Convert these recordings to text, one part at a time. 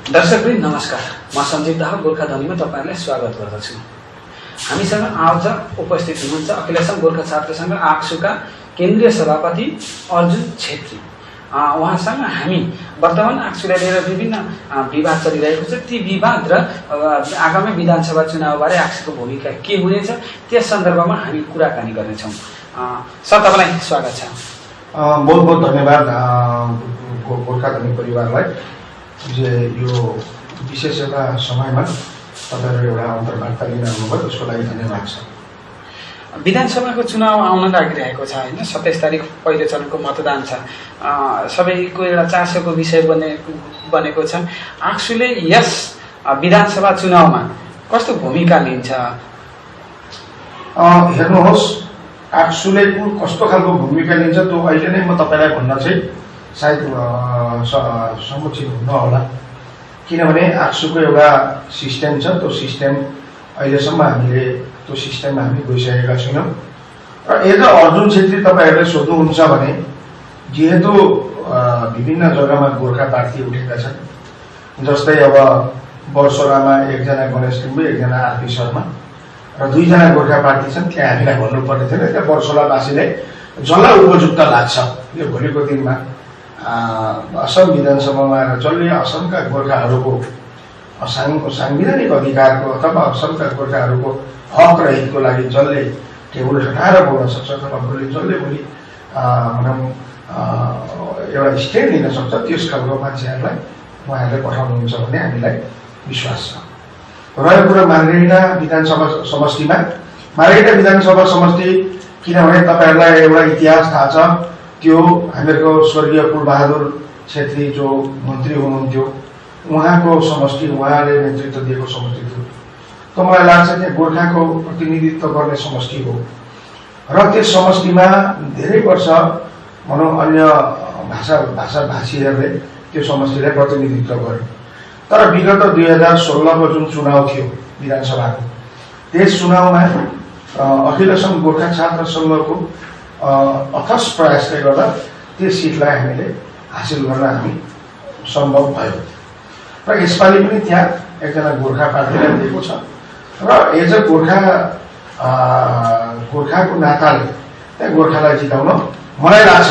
दर्शकवृन्द नमस्कार, म सञ्जीव दाहाल गोर्खा ध्वनिमा तपाईहरुलाई स्वागत गर्दछु। हामीसँग आज उपस्थित हुनुहुन्छ अखिल असम गोर्खा छात्र संघ आक्सुका केन्द्रीय सभापति अर्जुन छेत्री। उहाँसँग हामी वर्तमान आक्सुलाई लिएर विभिन्न विवाद चलिरहेको छ, ती विवाद र आगामी विधानसभा चुनावबारे आक्सुको भूमिका के हुनेछ त्यस सन्दर्भमा हामी कुराकानी गर्नेछौँ। सर, तपाईलाई स्वागत छ। बहुत बहुत धन्यवाद गोर्खा ध्वनि परिवारलाई जे यो विशेष एउटा समयमा तपाईहरु एउटा अन्तर्वार्ता लिन आउनुभयो, त्यसको लागि धन्यवाद छ। विधानसभाको चुनाव आउन लागिरहेको छ हैन, 27 तारिक पहिलो चरणको मतदान छ। सबैको एउटा चासोको विषय बनेको छ। आक्सुले यस विधानसभा चुनावमा कस्तो भूमिका लिन्छ? हेर्नुहोस्, आक्सुले कस्तो खालको भूमिका लिन्छ त्यो अहिले नै म तपाईलाई भन्न चाहिँ सायद समुचित हुन होला, किनभने आक्सुको एउटा सिस्टम छ। त्यो सिस्टम अहिलेसम्म हामीले त्यो सिस्टममा हामी गइसकेका छैनौँ। र एज अर्जुन छेत्री तपाईहरुले सोध्नुहुन्छ भने जेहेतु विभिन्न जग्गामा गोर्खा प्रार्थी उठेका छन्, जस्तै अब बर्सोलामा एकजना गणेश लिम्बू, एकजना आरपी शर्मा र दुईजना गोर्खा प्रार्थी छन्। त्यहाँ हामीलाई भन्नुपर्ने थिएन, त्यहाँ बर्सोलावासीलाई जसलाई उपयुक्त लाग्छ यो भोलिको दिनमा असम विधानसभामा जसले असमका गोर्खाहरूको सांविधानिक अधिकारको अथवा असमका गोर्खाहरूको हक र हितको लागि जसले टेबल ठटाएर बोल्न सक्छ अथवा जसले भोलि भनौँ एउटा स्ट्यान्ड लिन सक्छ, त्यस खालको मान्छेहरूलाई उहाँहरूले पठाउनुहुन्छ भन्ने हामीलाई विश्वास छ। रहेको कुरा मार्गेरिटा विधानसभा समष्टिमा, मार्गेरिटा विधानसभा समष्टि किनभने तपाईहरुलाई एउटा इतिहास थाहा छ। त्यो हामीहरूको स्वर्गीय कुलबहादुर छेत्री जो मन्त्री हुनुहुन्थ्यो, उहाँको समष्टि, उहाँले नेतृत्व दिएको समष्टि थियो। त मलाई लाग्छ त्यहाँ गोर्खाको प्रतिनिधित्व गर्ने समष्टि हो र त्यस समष्टिमा धेरै वर्ष भनौँ अन्य भाषाभाषीहरूले त्यो समष्टिलाई प्रतिनिधित्व गरे। तर विगत 2016को जुन चुनाव थियो विधानसभाको, त्यस चुनावमा अखिल असम गोर्खा छात्र संघको अथस प्रयासले गर्दा त्यस सिटलाई हामीले हासिल गर्न हामी सम्भव भयो र यसपालि पनि त्यहाँ एकजना गोर्खा प्रार्थीलाई दिएको छ र एज अ गोर्खाको नाताले त्यहाँ गोर्खालाई जिताउन मलाई लाग्छ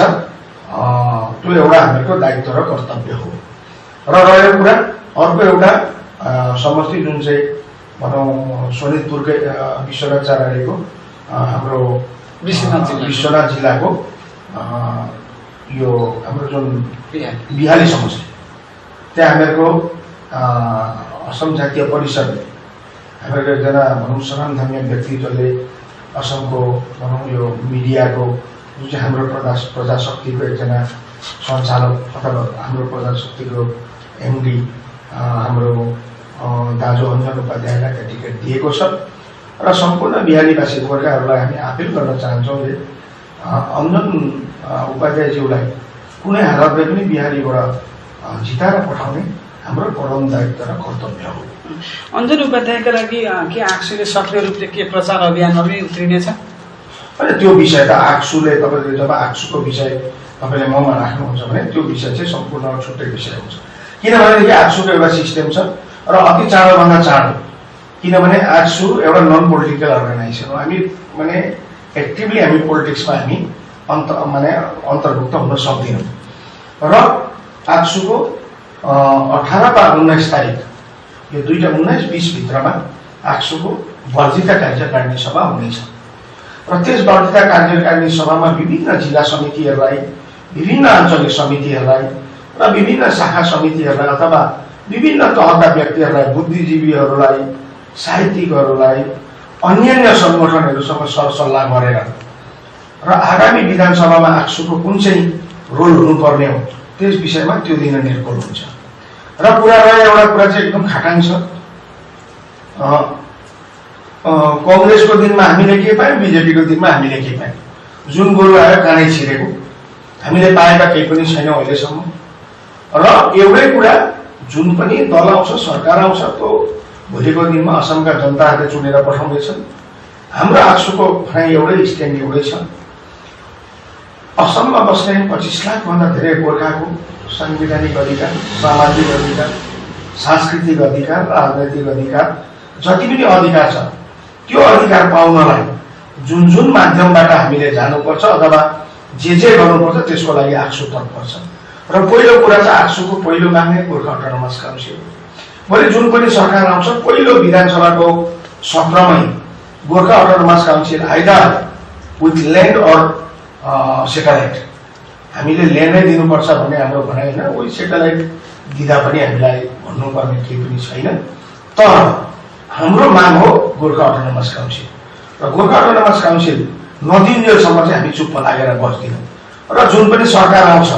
त्यो एउटा हामीहरूको दायित्व र कर्तव्य हो। र रहेको कुरा अर्को एउटा समष्टि जुन चाहिँ भनौँ सोनितपुरकै विश्वनाथचार्यको हाम्रो विश्वनाथ जिल्लाको यो हाम्रो जुन बिहाली समष्टि, त्यहाँ हामीहरूको असम जातीय परिषदले हामीहरूको एकजना भनौँ स्वनामधन्य व्यक्ति जसले असमको भनौँ यो मिडियाको जुन चाहिँ हाम्रो प्रजाशक्तिको एकजना सञ्चालक अथवा हाम्रो प्रजाशक्तिको एमडी हाम्रो दाजु अन्जन उपाध्यायलाई त्यहाँ टिकट दिएको छ र सम्पूर्ण बिहालीवासी गोर्खाहरूलाई हामी आपिल गर्न चाहन्छौँ जे अन्जन उपाध्यायज्यूलाई कुनै हालतले पनि बिहारीबाट जिताएर पठाउने हाम्रो परम दायित्व र कर्तव्य हो। अन्जन उपाध्यायका लागि के आक्सुले सक्रिय रूपले के प्रचार अभियानमा पनि उत्रिनेछ? अनि त्यो विषय त आक्सुले, तपाईँले जब आक्सुको विषय तपाईँले ममा राख्नुहुन्छ भने त्यो विषय चाहिँ सम्पूर्ण छुट्टै विषय हुन्छ। किनभने आक्सुको एउटा सिस्टम छ र अति चाँडोभन्दा चाँडो, किनभने आक्सु एउटा नन पोलिटिकल अर्गनाइजेसन हो। हामी माने एक्टिभली हामी पोलिटिक्समा हामी अन्तर्भुक्त हुन सक्दैनौँ र आक्सुको 18 वा 19 तारिक यो दुईटा 19-20 भित्रमा आक्सुको वर्जिता कार्यकारिणी सभा हुनेछ र त्यस वर्जिता कार्यकारिणी सभामा विभिन्न जिल्ला समितिहरूलाई, विभिन्न आञ्चलिक समितिहरूलाई र विभिन्न शाखा समितिहरूलाई अथवा विभिन्न तहका व्यक्तिहरूलाई, बुद्धिजीवीहरूलाई, साहित्यिकहरूलाई, अन्यान्य सङ्गठनहरूसँग सरसल्लाह गरेर र आगामी विधानसभामा आक्सुको कुन चाहिँ रोल हुनुपर्ने हो त्यस विषयमा त्यो दिन निर्भर हुन्छ। र कुरा रह्यो एउटा कुरा चाहिँ एकदम खाटाङ छ। कङ्ग्रेसको दिनमा हामीले के पायौँ, बिजेपीको दिनमा हामीले के पायौँ? जुन गोरु आयो कानै छिरेको, हामीले पाएका केही पनि छैनौँ अहिलेसम्म। र एउटै कुरा, जुन पनि दल आउँछ, सरकार आउँछ, त्यो भोलिको दिनमा असमका जनताहरूले चुनेर पठाउँदैछन्। हाम्रो आक्सुको भनाइ एउटै स्ट्यान्ड एउटै छ। असममा बस्ने 25 लाखभन्दा धेरै गोर्खाको सांविधानिक अधिकार, सामाजिक अधिकार, सांस्कृतिक अधिकार, राजनैतिक अधिकार, जति पनि अधिकार छ त्यो अधिकार पाउनलाई जुन जुन माध्यमबाट हामीले जानुपर्छ अथवा जे गर्नुपर्छ त्यसको लागि आक्सु तत्पर छ। र पहिलो कुरा चाहिँ आक्सुको पहिलो माग्ने गोर्खा अटोनोमस काउन्सिल। भोलि जुन पनि सरकार आउँछ पहिलो विधानसभाको सत्रमै Gorkha autonomous council either with land or satellite, हामीले ल्यान्डै दिनुपर्छ भन्ने हाम्रो भनाइ होइन, उही सेटेलाइट दिँदा पनि हामीलाई भन्नुपर्ने केही पनि छैन। तर हाम्रो माग हो गोर्खा अटोनोमस काउन्सिल र गोर्खा अटोनोमस काउन्सिल नदिन्जेलसम्म चाहिँ हामी चुप्प लागेर बस्दैनौँ। र जुन पनि सरकार आउँछ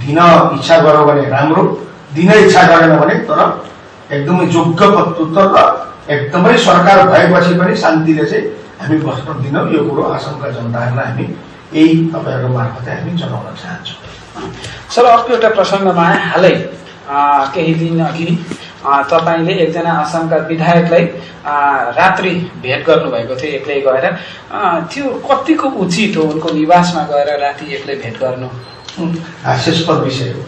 दिन इच्छा गर्यो भने राम्रो, दिन इच्छा गरेन भने तर एकदमै योग्य प्रत्युत्तर र एकदमै सरकार भएपछि पनि शान्तिले चाहिँ हामी बस्न दिनौँ। यो कुरो आसामका जनताहरूलाई हामी यही तपाईँहरूको मार्फतै हामी जनाउन चाहन्छौँ। सर, अर्को एउटा प्रसङ्गमा हालै केही दिन अघि तपाईँले एकजना आसामका विधायकलाई रात्रि भेट गर्नुभएको थियो एक्लै गएर। त्यो कतिको उचित हो उनको निवासमा गएर राति एक्लै भेट गर्नु? हास्यास्पद विषय हो।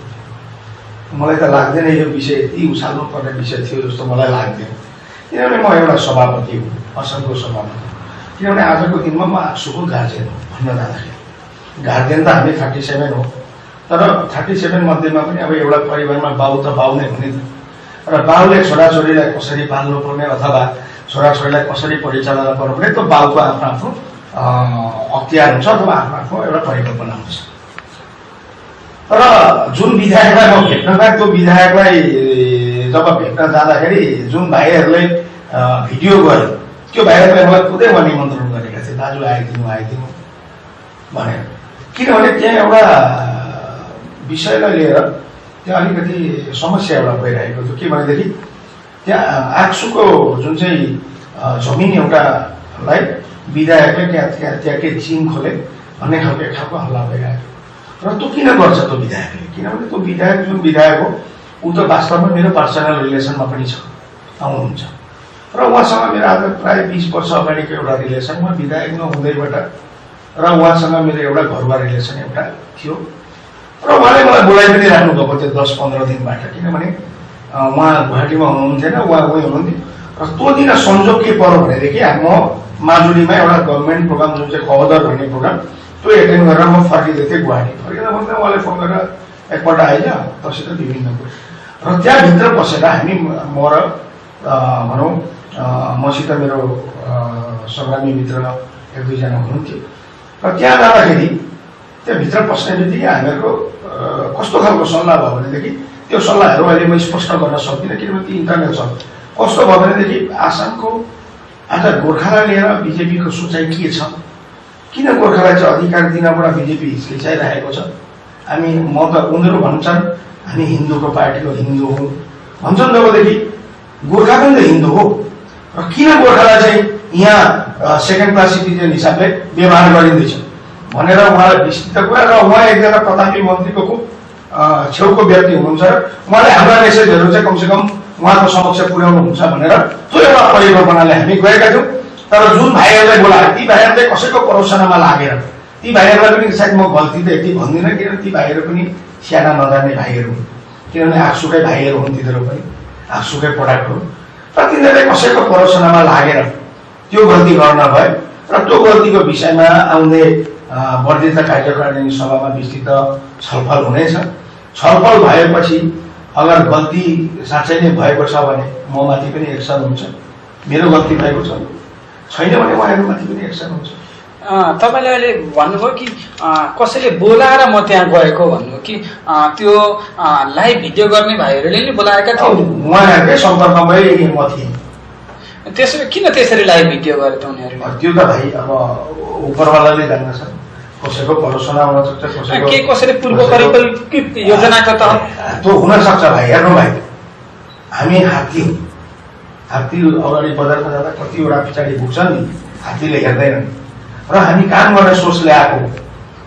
मलाई त लाग्दैन यो विषय यति उछाल्नु पर्ने विषय थियो जस्तो मलाई लाग्दैन। किनभने म एउटा सभापति हुँ, असमको सभापति। किनभने आजको दिनमा म आक्सुको गार्जियन हो भन्न जाँदाखेरि। गार्जियन त हामी 37 हो, तर 37 मध्येमा पनि अब एउटा परिवारमा बाउ त बाउ नै हुने त। र बाउले छोराछोरीलाई कसरी पाल्नुपर्ने अथवा छोराछोरीलाई कसरी परिचालना गर्नुपर्ने त्यो बाउको आफ्नो आफ्नो अख्तियार हुन्छ अथवा आफ्नो आफ्नो एउटा परिकल्पना हुन्छ। र जुन विधायकलाई म भेट्न गएँ त्यो विधायकलाई जब भेट्न जाँदाखेरि जुन भाइहरूले भिडियो गर्यो त्यो भाइहरूलाई मलाई खुदै म निमन्त्रण गरेका थिएँ, दाजु आइदिनु भनेर। किनभने त्यहाँ एउटा विषयलाई लिएर त्यहाँ अलिकति समस्या एउटा भइरहेको थियो। के भनेदेखि त्यहाँ आक्सुको जुन चाहिँ जमिन एउटालाई विधायकले त्यहाँ चिन खोले भन्ने खालको हल्ला भइरहेको। र त्यो किन गर्छ त्यो विधायकले? किनभने त्यो विधायक जुन विधायक हो ऊ त वास्तवमा मेरो पर्सनल रिलेसनमा पनि छ, आउनुहुन्छ। र उहाँसँग मेरो आज प्रायः 20 वर्ष अगाडिको एउटा रिलेसन, म विधायक नहुँदैबाट र उहाँसँग मेरो एउटा घरुवा रिलेसन एउटा थियो। र उहाँले मलाई बोलाइ पनि राख्नु भएको थियो 10-15 दिनबाट। किनभने उहाँ गुवाहाटीमा हुनुहुन्थेन, उहाँ उही हुनुहुन्थ्यो। र त्यो दिन संजोग के पर्यो भनेदेखि म माजुलीमा एउटा गभर्मेन्ट प्रोग्राम जुन चाहिँ खबरदार भन्ने प्रोग्राम त्यो एटेन्ड गरेर म फर्किँदै थिएँ गुवाहाटी। फर्किँदा भन्दा उहाँले फोन गरेर एकपल्ट आइज तसित विभिन्न कुरो। र त्यहाँभित्र बसेर हामी म र भनौँ मसित मेरो सङ्ग्रामी मित्र 1-2 जना हुनुहुन्थ्यो। र त्यहाँ जाँदाखेरि त्यहाँभित्र पस्ने बित्तिकै हामीहरूको कस्तो खालको सल्लाह भयो भनेदेखि त्यो सल्लाहहरू अहिले म स्पष्ट गर्न सक्दिनँ किनभने त्यो इन्टरनेट छ। कस्तो भयो भनेदेखि आसामको आज गोर्खालाई लिएर बिजेपीको सोचाइ के छ, किन गोर्खालाई चाहिँ अधिकार दिनबाट बिजेपी हिचकिचाइरहेको छ। म त उनीहरू भन्छन् हामी हिन्दूको पार्टीको हिन्दू हौँ भन्छन्, जबदेखि गोर्खा पनि त हिन्दू हो। र किन गोर्खालाई चाहिँ यहाँ सेकेन्ड क्लास सिटिजन हिसाबले व्यवहार गरिँदैछ भनेर उहाँलाई विस्तृत कुरा। र उहाँ एकजना प्रतापी मन्त्रीको खुब छेउको व्यक्ति हुनुहुन्छ र उहाँले हाम्रा मेसेजहरू चाहिँ कमसेकम उहाँको समक्ष पुर्याउनुहुन्छ भनेर त्यो एउटा परिकल्पनाले हामी गएका थियौँ। तर जुन भाइहरूलाई बोलाएर ती भाइहरू चाहिँ कसैको प्ररोचनामा लागेर, ती भाइहरूलाई पनि सायद म गल्ती त यति भन्दिनँ किनभने ती भाइहरू पनि स्याना नजान्ने भाइहरू हुन्। किनभने आक्सुकै भाइहरू हुन्, तिनीहरू पनि आक्सुकै प्रडक्ट हुन्। र तिनीहरूले कसैको प्ररोचनामा लागेर त्यो गल्ती गर्न भयो। र त्यो गल्तीको विषयमा आउने वर्धित कार्यकारिणी सभामा विस्तृत छलफल हुनेछ। छलफल भएपछि अगर गल्ती साँच्चै नै भएको छ भने म माथि पनि एक्सन हुन्छ, मेरो गल्ती भएको छैन भने उहाँहरूमाथि पनि एक्सन हुन्छ। तपाईँले अहिले भन्नुभयो कि कसैले बोलाएर म त्यहाँ गएको भन्नुभयो कि त्यो लाइभ भिडियो गर्ने भाइहरूले नि बोलाएका थिए? उहाँहरूकै सम्पर्कमै म थिएँ। त्यसो किन त्यसरी लाइभ भिडियो गरे त उनीहरूले? त्यो त भाइ अब उपरवालाले जान्दछ, कसैको भरोसा हुन सक्छ, के कसैले पूर्व परिकल्पित योजनाको त त्यो हुन सक्छ भाइ। हेर्नु भाइ, हामी हात्ती अगाडि बजारमा जाँदा कतिवटा पछाडि पुग्छन् नि, हात्तीले हेर्दैनन्। र हामी काम गर्ने सोचले आएको,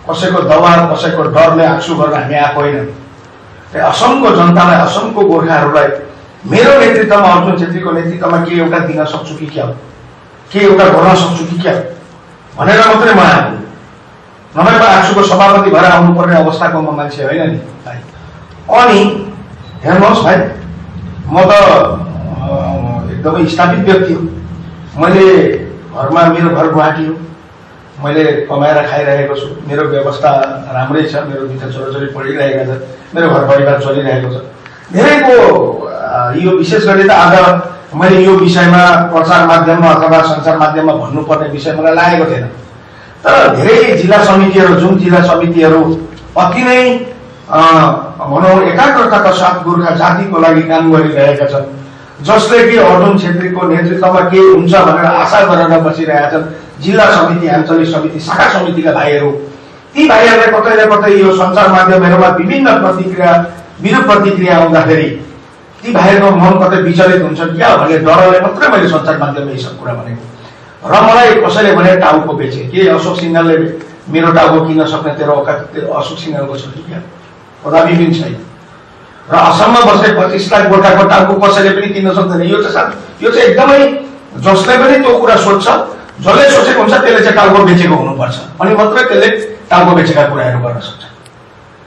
कसैको दबाब कसैको डरले आक्सु गरेर हामी आएको होइन। असमको जनतालाई, असमको गोर्खाहरूलाई मेरो नेतृत्वमा, अर्जुन छेत्रीको नेतृत्वमा के एउटा दिन सक्छु कि क्या हो, के एउटा गर्न सक्छु कि क्या भनेर मात्रै म आएको। नभए म आक्सुको सभापति भएर आउनुपर्ने अवस्थाको म मान्छे होइन नि। अनि हेर्नुहोस् भाइ, म त एकदमै स्थापित व्यक्ति हो। मैले घरमा, मेरो घर गुवाहाटी हो, मैले कमाएर खाइरहेको छु, मेरो व्यवस्था राम्रै छ, मेरो दुईटा छोराछोरी पढिरहेका छन्, मेरो घर परिवार चलिरहेको छ। धेरैको यो विशेष गरी त आज मैले यो विषयमा प्रचार माध्यममा अथवा सञ्चार माध्यममा भन्नुपर्ने विषय मलाई लागेको थिएन। तर धेरै जिल्ला समितिहरू, जुन जिल्ला समितिहरू अति नै भनौँ एकाग्रताका साथ गोर्खा जातिको लागि काम गरिरहेका छन्, जसले कि अर्जुन छेत्रीको नेतृत्वमा के हुन्छ भनेर आशा गरेर बसिरहेका छन्, जिल्ला समिति, आञ्चलिक समिति, शाखा समितिका भाइहरू, ती भाइहरूलाई कतै न कतै यो सञ्चार माध्यमहरूमा विभिन्न प्रतिक्रिया, विरुद्ध प्रतिक्रिया आउँदाखेरि ती भाइहरूको मन कतै विचलित हुन्छ क्या भन्ने डरले मात्रै मैले सञ्चार माध्यममा यी सब कुरा भनेको। र मलाई कसैले भने टाउको बेचे, के अशोक सिंहले मेरो टाउको किन्न सक्ने तेरो औकात अशोक सिंहको छ क्या? कदापि पनि छैन। र असममा बस्ने 25 लाख गोर्खाको टाउको कसैले पनि किन्न सक्दैन। यो चाहिँ एकदमै जसले पनि त्यो कुरा सोध्छ, जसले सोचेको हुन्छ त्यसले चाहिँ टाउको बेचेको हुनुपर्छ, अनि मात्रै त्यसले टाउको बेचेका कुराहरू गर्न सक्छ।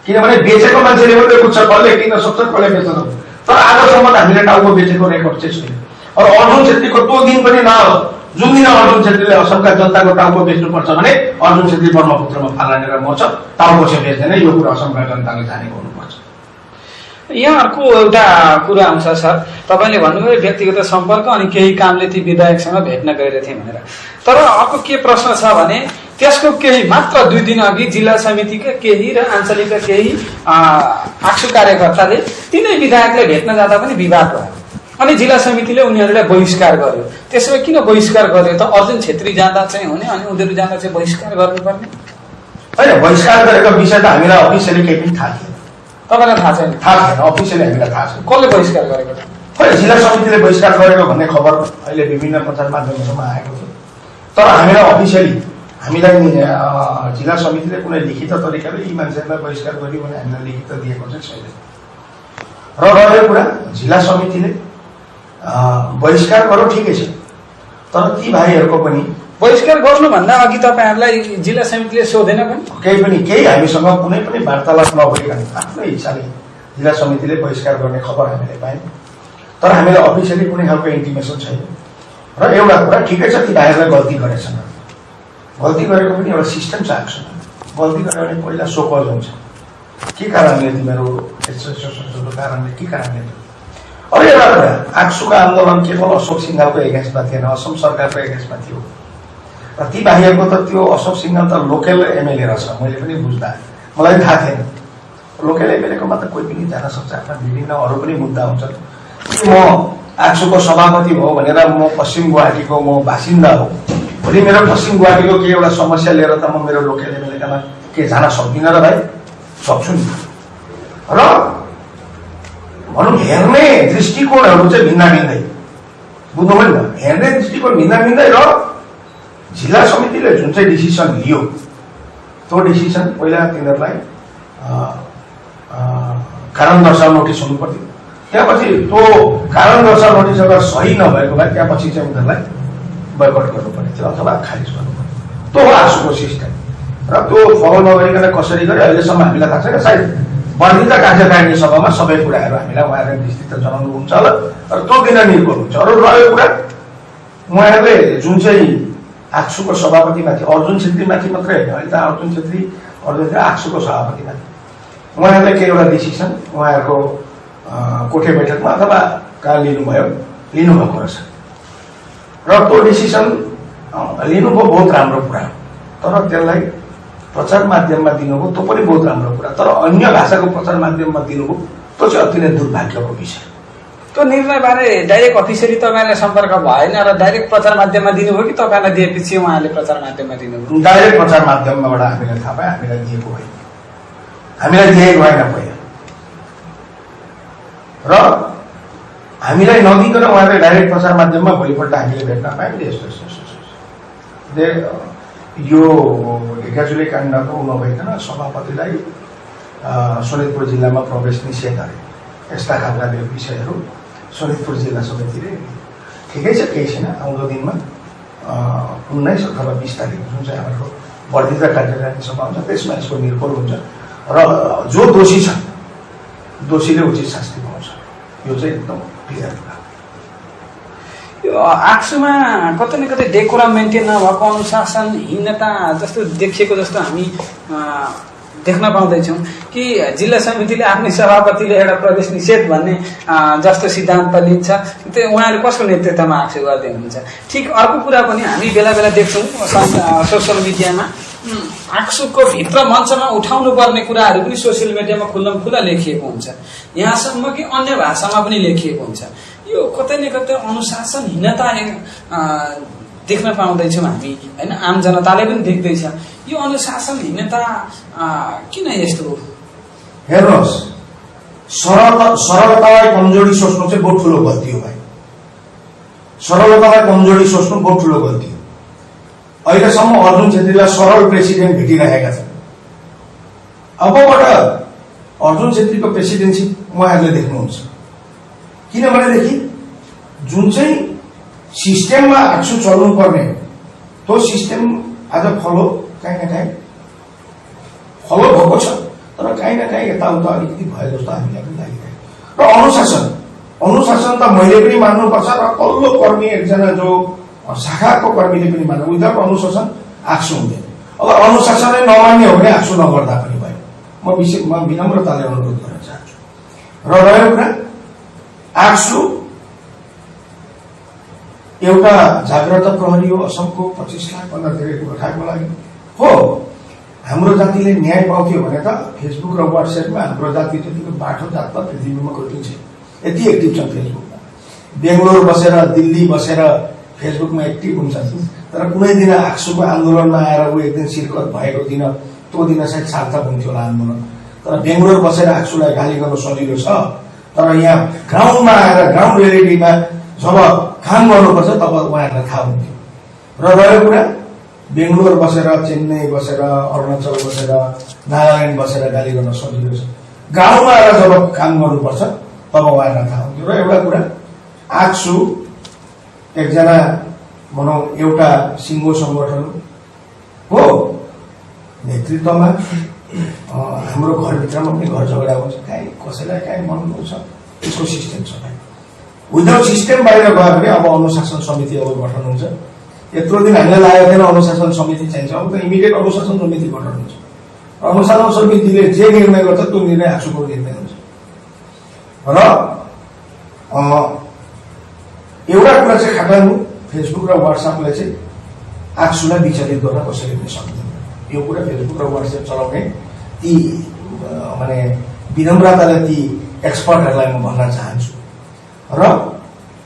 किनभने बेचेको मान्छेले मात्रै बुझ्छ कसले किन्न सक्छ, कसले बेच्न सक्छ। तर आजसम्म त हामीले टाउको बेचेको रेकर्ड चाहिँ छैन। और अर्जुन छेत्रीको त्यो दिन पनि नहोस् जुन दिन अर्जुन छेत्रीले असमका जनताको टाउको बेच्नुपर्छ भने अर्जुन छेत्री ब्रह्मपुत्रमा फालानेर मर्छ, टाउको चाहिँ बेच्दैन। यो कुरा असमका जनताले जानेको हुनुपर्छ। यहाँ अर्को एउटा कुरा आउँछ सर, तपाईँले भन्नुभयो व्यक्तिगत सम्पर्क अनि केही कामले ती विधायकसँग भेट्न गएर थिएँ भनेर। तर अर्को के प्रश्न छ भने त्यसको केही मात्र 2 दिन अघि जिल्ला समितिका केही र आञ्चलिकका केही आक्सु कार्यकर्ताले तिनै विधायकले भेट्न जाँदा पनि विवाद भयो, अनि जिल्ला समितिले उनीहरूलाई बहिष्कार गर्यो। त्यसो किन बहिष्कार गर्यो त? अर्जुन छेत्री जाँदा चाहिँ हुने अनि उनीहरू जाँदा चाहिँ बहिष्कार गर्नुपर्ने होइन? बहिष्कार गरेको विषय त हामीलाई अफिसियली केही पनि थाहा थिएन। तपाईँलाई थाहा छैन? थाहा छैन, अफिसियली हामीलाई थाहा छैन। कसले बहिष्कार गरेको त? खोइ जिल्ला समितिले बहिष्कार गरेको भन्ने खबर अहिले विभिन्न प्रचार माध्यमहरूमा आएको थियो। तर हामीलाई अफिसियली हामीलाई जिल्ला समितिले कुनै लिखित तरिकाले यी मान्छेहरूलाई बहिष्कार गर्यो भने हामीलाई लिखित दिएको चाहिँ छैन। र रहेको कुरा जिल्ला समितिले बहिष्कार गर्नु ठिकै छ, तर ती भाइहरूको पनि बहिष्कार गर्नुभन्दा अघि तपाईँहरूलाई जिल्ला समितिले सोधेन पनि? केही हामीसँग कुनै पनि वार्तालाप नभइकन आफ्नै हिसाबले जिल्ला समितिले बहिष्कार गर्ने खबर हामीले पायौँ। तर हामीले अफिसियली कुनै खालको इन्टिमेसन छैन। र एउटा कुरा ठिकै छ, ती भाइहरूले गल्ती गरेछन्। गल्ती गरेको पनि एउटा सिस्टम छ आक्सुमा। गल्ती गर्यो भने पहिला सोकज हुन्छ, के कारणले तिमीहरू यस्तो कारणले, के कारणले। अब एउटा कुरा, आक्सुका आन्दोलन केवल अशोक सिंघालको एगेन्स्टमा थिएन, असम सरकारको एगेन्स्टमा थियो। र ती भाइहरूको त त्यो अशोक सिंघाल त लोकल एमएलए रहेछ, मैले पनि बुझ्दा मलाई थाहा थिएन। लोकल एमएलएकोमा त कोही पनि जान सक्छ, आफ्ना विभिन्न अरू पनि मुद्दा हुन्छन्। म आक्सुको सभापति हो भनेर म पश्चिम गुवाहाटीको म बासिन्दा हो, भोलि मेरो पश्चिम गुवाहाटीको के एउटा समस्या लिएर त म मेरो लोकल एमएलएकामा के जान सक्दिनँ र भाइ? सक्छु नि। र भनौँ हेर्ने दृष्टिकोणहरू चाहिँ भिन्दा भिन्दै, बुझ्नुभयो नि? हेर्ने दृष्टिकोण भिन्दा भिन्दै। र जिल्ला समितिले जुन चाहिँ डिसिसन लियो त्यो डिसिसन पहिला तिनीहरूलाई कारण दर्शाउ नोटिस हुनु पर्थ्यो। त्यसपछि त्यो कारण दर्शाउ नोटिस अगर सही नभएको भए त्यसपछि चाहिँ उनीहरूलाई बोयकट गर्नु पर्ने थियो अथवा खारिज गर्नु पर्ने। त्यो हो आक्सुको सिस्टम। र त्यो फलो नगरिकन कसरी गर्यो अहिलेसम्म हामीलाई थाहा छैन। सायद वर्धित कार्यकारिणी सभामा सबै कुराहरू हामीलाई उहाँहरूले विस्तृत जनाउनुहुन्छ होला, र त्यो दिन निर्भर हुन्छ। अरू रहेको कुरा उहाँहरूले जुन चाहिँ आक्सुको सभापतिमाथि, अर्जुन छेत्रीमाथि मात्रै होइन, अहिले त अर्जुन छेत्री आक्सुको सभापतिमाथि उहाँहरूले के एउटा डिसिसन उहाँहरूको कोठे बैठकमा अथवा कहाँ लिनुभएको रहेछ। र त्यो डिसिसन लिनुभयो, बहुत राम्रो कुरा हो। तर त्यसलाई प्रचार माध्यममा दिनुभयो, त्यो पनि बहुत राम्रो कुरा। तर अन्य भाषाको प्रचार माध्यममा दिनुभयो, त्यो चाहिँ अति नै दुर्भाग्यको विषय। त्यो निर्णयबारे डाइरेक्ट अफिसियली तपाईँलाई सम्पर्क भएन र डाइरेक्ट प्रचार माध्यममा दिनुभयो कि तपाईँलाई दिएपछि उहाँले प्रचार माध्यममा दिनुभयो? डाइरेक्ट प्रचार माध्यमबाट हामीलाई थाहा पायो, हामीलाई दिएको होइन, हामीलाई दिएको भएन पहिला। र हामीलाई नदिकन उहाँले डाइरेक्ट प्रचार माध्यममा भोलिपल्ट हामीले भेट्न पायौँ। यस्तो यो ढेकाचुली काण्डको नभइकन सभापतिलाई शोणितपुर जिल्लामा प्रवेश निषेध गरे, यस्ता खालका विषयहरू शोणितपुर जिल्ला समितिले ठिकै छ, केही छैन। आउँदो दिनमा 19 अथवा 20 तारिक जुन चाहिँ हाम्रो वर्धित कार्यकारिणी सभा हुन्छ त्यसमा यसको निर्भर हुन्छ। र जो दोषी छन्, दोषीले उचित शास्ति पाउँछ। यो चाहिँ एकदम क्लियर कुरा। यो आक्सुमा कतै न कतै डेकोरम मेन्टेन नभएको, अनुशासनहीनता जस्तो देखिएको जस्तो हामी देख्न पाउँदैछौँ कि जिल्ला समितिले आफ्नै सभापतिले एउटा प्रवेश निषेध भन्ने जस्तो सिद्धान्त लिन्छ। त्यो उहाँले कसको नेतृत्वमा आक्सु गर्दै हुनुहुन्छ। ठिक अर्को कुरा पनि हामी बेला बेला देख्छौँ सोसियल मिडियामा, आक्सुको भित्र मञ्चमा उठाउनु पर्ने कुराहरू पनि सोसियल मिडियामा खुल्लम खुल्ला लेखिएको हुन्छ, यहाँसम्म कि अन्य भाषामा पनि लेखिएको हुन्छ। यो कतै न कतै अनुशासनहीनता देख्न पाउँदैछौँ हामी होइन, आम जनताले पनि देख्दैछ। यो अनुशासनहीनता किन यस्तो हो? हेर्नुहोस्, सरलतालाई कमजोरी सोच्नु चाहिँ बहुत ठुलो गल्ती हो भाइ। सरलतालाई कमजोरी सोच्नु बहुत ठुलो गल्ती हो। अहिलेसम्म अर्जुन छेत्रीलाई सरल प्रेसिडेन्ट भेटिरहेका छन्। अबबाट अर्जुन छेत्रीको प्रेसिडेन्सी उहाँहरूले देख्नुहुन्छ। किनभनेदेखि जुन चाहिँ सिस्टममा आक्सु चल्नुपर्ने त्यो सिस्टम आज फलो काहीँ न काहीँ फलो भएको छ, तर काहीँ न काहीँ यताउता अलिकति भयो जस्तो हामीलाई पनि लागिरहेको। र अनुशासन त मैले पनि मान्नुपर्छ र तल्लो कर्मी एकजना जो शाखाको कर्मीले पनि मान्नु। विदाउट अनुशासन आक्सु हुँदैन। अब अनुशासनले नमान्ने हो भने आक्सु नगर्दा पनि भयो। म विनम्रताले अनुरोध गर्न चाहन्छु। र रह्यो कुरा आक्सु एउटा जाग्रत प्रहरी हो। असमको 25 लाखभन्दा धेरै गोर्खाको लागि हो। हाम्रो जातिले न्याय पाउँथ्यो भने त फेसबुक र व्हाट्सएपमा हाम्रो जाति जतिको बाठो जातमा पृथ्वीमा कोही छ, यति एक्टिभ छन् फेसबुकमा। बेङ्गलोर बसेर दिल्ली बसेर फेसबुकमा एक्टिभ हुन्छन्, तर कुनै दिन आक्सुको आन्दोलनमा आएर ऊ एक दिन शिरकत भएको दिन त्यो दिन सायद सार्थक हुन्थ्यो होला आन्दोलन। तर बेङ्गलोर बसेर आक्सुलाई गाली गर्नु सजिलो छ, तर यहाँ ग्राउन्डमा आएर ग्राउन्ड रियालिटीमा जब काम गर्नुपर्छ तब उहाँहरूलाई थाहा हुन्थ्यो। र रह्यो कुरा बेङ्गलोर बसेर, चेन्नई बसेर, अरुणाचल बसेर, नागाल्यान्ड बसेर गाली गर्न सजिलो छ। गाउँमा आएर जब काम गर्नुपर्छ तब उहाँहरूलाई थाहा हुन्थ्यो। र एउटा कुरा आक्सु एकजना भनौँ एउटा सिङ्गो सङ्गठन हो। नेतृत्वमा हाम्रो घरभित्रमा पनि घर झगडा हुन्छ, काहीँ कसैलाई काहीँ मन छ, यसको सिस्टम छ। विदाउट सिस्टम बाहिर गयो भने अब अनुशासन समिति अब गठन हुन्छ। यत्रो दिन हामीलाई लागेको थिएन अनुशासन समिति चाहिन्छ, अब त इमिडिएट अनुशासन समिति गठन हुन्छ। अनुशासन समितिले जे निर्णय गर्छ त्यो निर्णय आक्सुको निर्णय हुन्छ। र एउटा कुरा चाहिँ खाटानु, फेसबुक र व्हाट्सएपले चाहिँ आक्सुलाई विचलित गर्न कसैले पनि सक्दैन। यो कुरा फेसबुक र व्हाट्सएप चलाउने ती माने विनम्रताले ती एक्सपर्टहरूलाई म भन्न चाहन्छु। र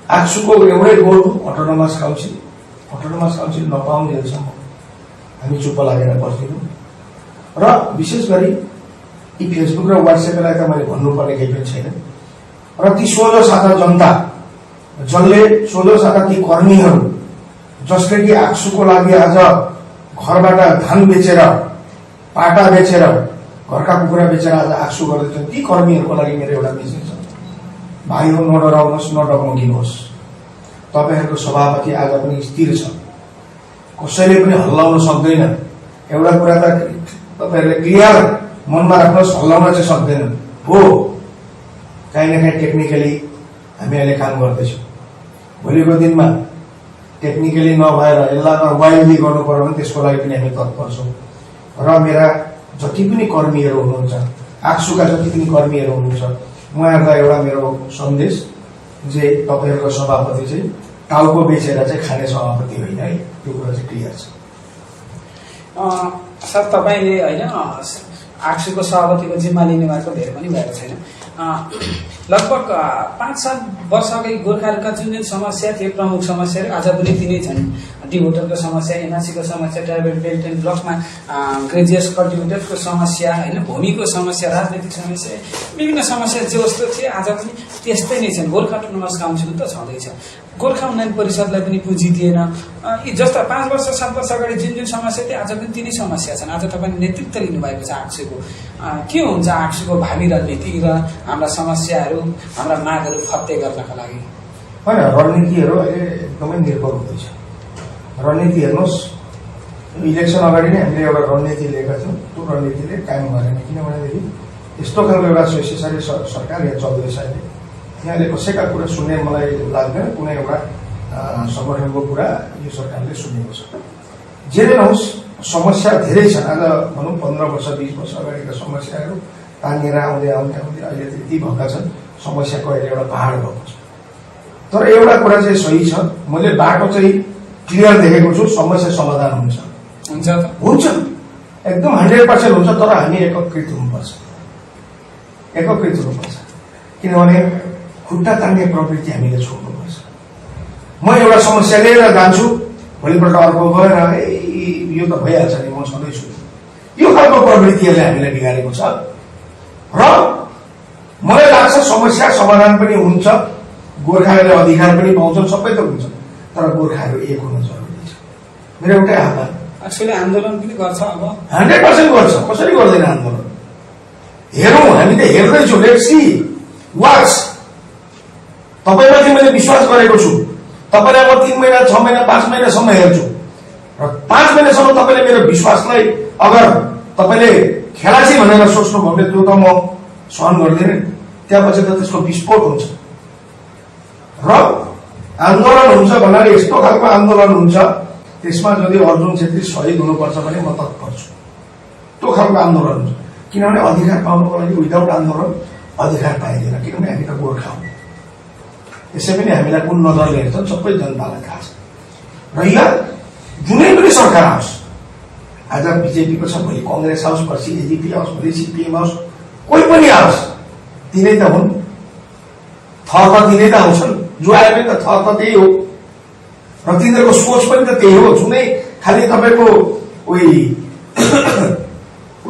आक्सुको एउटै गोल हो अटोनोमस काउन्सिल। अटोनोमस काउन्सिल नपाउन्जेलसम्म हामी चुप्प लागेर बस्दैनौँ। र विशेष गरी यी फेसबुक र व्हाट्सएपलाई त मैले भन्नुपर्ने केही पनि छैन। र ती 16 साता जनता जसले 16 साता ती कर्मीहरू जसले कि आक्सुको लागि आज घरबाट धान बेचेर, पाटा बेचेर, घरका कुखुरा बेचेर आज आक्सु गर्दैछन्, ती कर्मीहरूको लागि मेरो एउटा मेसेज छ। भाइहरू नडराउनुहोस्, नडराउनुहोस्। तपाईँहरूको सभापति आज पनि स्थिर छ, कसैले पनि हल्लाउन सक्दैन। एउटा कुरा त तपाईँहरूले क्लियर मनमा राख्नुहोस्, हल्लाउन चाहिँ सक्दैन हो। काहीँ न काहीँ टेक्निकली हामी अहिले काम गर्दैछौँ। भोलिको दिनमा टेक्निकली नभएर यसलाई वाइल्डली गर्नु पर्यो भने त्यसको लागि पनि हामी तत्पर छौँ। र मेरा जति पनि कर्मीहरू हुनुहुन्छ, आक्सुका जति पनि कर्मीहरू हुनुहुन्छ, उहाँहरूलाई एउटा मेरो सन्देश जे तपाईँहरूको सभापति चाहिँ टाउको बेचेर चाहिँ खाने सभापति होइन है, त्यो कुरा चाहिँ क्लियर छ। सर तपाईँले होइन आक्सुको सभापतिको जिम्मा लिने भएको धेरै पनि भएको छैन। लगभग 5-7 वर्ष अगाडि गोर्खाहरूका जुन जुन समस्या थिए, प्रमुख समस्याहरू आज पनि तिनै छन्। डिभोटरको समस्या, एनआरसीको समस्या, ट्राइबल बेल्ट एन्ड ब्लकमा ग्रेजुएस कल्टिभेटरको समस्या होइन, भूमिको समस्या, राजनैतिक समस्या, विभिन्न समस्या जे जस्तो थिए आज पनि त्यस्तै नै छन्। गोर्खा अटोनोमस काउन्सिल त छँदैछ, गोर्खा उन्नयन परिषदलाई पनि पुँजी दिएन। यी जस्ता 5 वर्ष 7 वर्ष अगाडि जुन जुन समस्या थिए आज पनि तिनै समस्या छन्। आज तपाईँले नेतृत्व लिनुभएको छ आक्सुको, के हुन्छ आक्सुको भावी रणनीति र हाम्रा समस्याहरू, हाम्रा मागहरू फत्ते गर्नका लागि? होइन, रणनीतिहरू अहिले एकदमै निर्भर हुँदैछ। रणनीति हेर्नुहोस्, इलेक्सन अगाडि नै हामीले एउटा रणनीति लिएका छौँ, त्यो रणनीतिले कायम गरेन। किनभनेदेखि यस्तो खालको एउटा स्वैच्छिक सरकार यहाँ चल्दैछ अहिले। यहाँले कसैका कुरा सुन्ने मलाई लाग्दैन, कुनै एउटा संगठनको कुरा यो सरकारले सुनेको छ। जे नै होस्, समस्या धेरै छन्। आज भनौँ 15 वर्ष 20 वर्ष अगाडिका समस्याहरू तानिएर आउँदै आउँदै आउँदै अहिले त यति भएका छन्, समस्याको अहिले एउटा पहाड भएको छ। तर एउटा कुरा चाहिँ सही छ, मैले बाटो चाहिँ क्लियर देखेको छु, समस्या समाधान हुन्छ हुन्छ एकदम 100% हुन्छ। तर हामी एकत्रित हुनुपर्छ, एकत्रित हुनुपर्छ। किनभने खुट्टा तान्ने प्रवृत्ति हामीले छोड्नुपर्छ। म एउटा समस्या लिएर जान्छु, भोलिपल्ट अर्को गएर यो त भइहाल्छ नि, म छँदैछु, यो खालको प्रवृत्तिहरूले हामीलाई बिगारेको छ। र मलाई लाग्छ समस्या समाधान पनि हुन्छ, गोर्खाहरूले अधिकार पनि पाउँछन्, सबै त हुन्छ। तर गोर्खाहरू एक हुन जरुरी छ। मेरो एउटै आह्वान, आक्सुले आन्दोलन पनि गर्छ अब 100% गर्छ, कसरी गर्दैन आन्दोलन। हेरौँ, हामी त हेर्दैछौँ, लेट्स सी वाच। तपाईँमाथि मैले विश्वास गरेको छु, तपाईँलाई म 3 महिना 6 महिना 5 महिनासम्म हेर्छु र 5 महिनासम्म तपाईँले मेरो विश्वासलाई अगर तपाईँले खेलाची भनेर सोच्नुभयो भने त्यो त म सहन गर्दिनँ। त्यसपछि त त्यसको विस्फोट हुन्छ र आन्दोलन हुन्छ भन्नाले यस्तो खालको आन्दोलन हुन्छ, त्यसमा यदि अर्जुन छेत्री शहीद हुनुपर्छ भने म तत्पर छु। त्यो खालको आन्दोलन हुन्छ। किनभने अधिकार पाउनुको लागि विदाउट आन्दोलन अधिकार पाइँदैन, किनभने हामी त गोर्खा हौँ। यसै पनि हामीलाई कुन नजरले हेर्छन् सबै जनतालाई थाहा छ। र यहाँ जुनै पनि सरकार आओस्, आज बिजेपीको छ, भोलि कङ्ग्रेस आओस्, पर्सि एजिपी आओस्, भोलि सिपिएम आओस्, कोही पनि आओस्, तिनै त हुन्, थर त तिनै त आउँछन्। जो आए पनि त थर त त्यही हो र तिनीहरूको सोच पनि त त्यही हो। जुनै खालि तपाईँको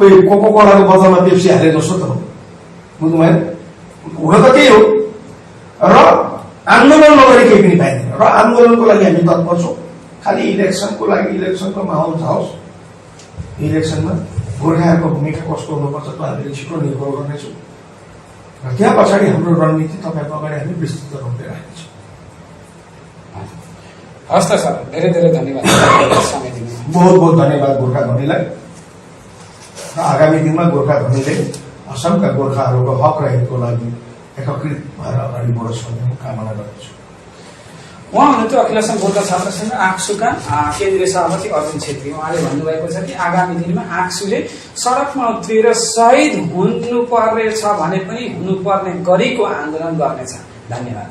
कोको कोलाको बदलमा पेप्सी हाले जस्तो त हो, बुझ्नुभयो? हुन त त्यही हो। र आन्दोलन नगरी केही पनि पाइँदैन र आन्दोलनको लागि हामी तत्पर छौँ। खालि इलेक्सनको लागि इलेक्सनको माहौल जाओस्, इलेक्सनमा गोर्खाहरूको भूमिका कस्तो हुनुपर्छ त्यो हामीले छिटो निर्भर गर्नेछौँ र त्यहाँ पछाडि हाम्रो रणनीति तपाईँको अगाडि हामी विस्तृत रूपले राख्नेछौँ। हस् त सर, धेरै धेरै धन्यवाद समय दिनु। बहुत बहुत धन्यवाद गोर्खा धनीलाई। र आगामी दिनमा गोर्खा धनीले असमका गोर्खाहरूको हक र हितको लागि एकत्रित भएर अगाडि बढोस् भन्ने म कामना गर्दछु। उहाँ हुनुहुन्थ्यो अखिल असम गोर्खा छात्र संघ आक्सुका केन्द्रीय सभापति अर्जुन छेत्री। उहाँले भन्नुभएको छ कि आगामी दिनमा आक्सुले सडकमा उत्रिएर शहीद हुनुपर्ने छ भने पनि हुनुपर्ने गरीको आन्दोलन गर्नेछ। धन्यवाद।